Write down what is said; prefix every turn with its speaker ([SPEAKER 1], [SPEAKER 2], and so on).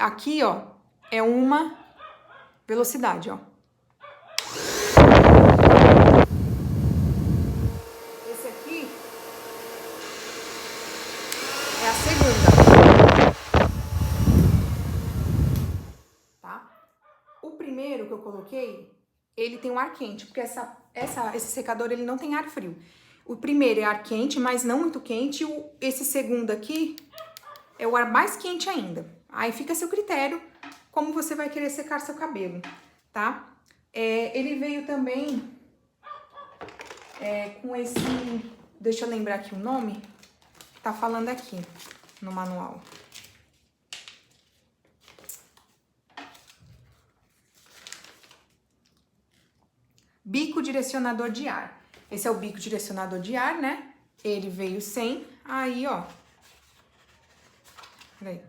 [SPEAKER 1] aqui, ó, é uma velocidade, ó. Esse aqui é a segunda, tá? O primeiro que eu coloquei, ele tem um ar quente, porque esse secador, ele não tem ar frio. O primeiro é ar quente, mas não muito quente. Esse segundo aqui é o ar mais quente ainda. Aí fica a seu critério como você vai querer secar seu cabelo, tá? Ele veio também com esse... Deixa eu lembrar aqui o nome. Tá falando aqui no manual. Bico direcionador de ar. Esse é o bico direcionador de ar, né? Ele veio sem. Aí, ó. Peraí.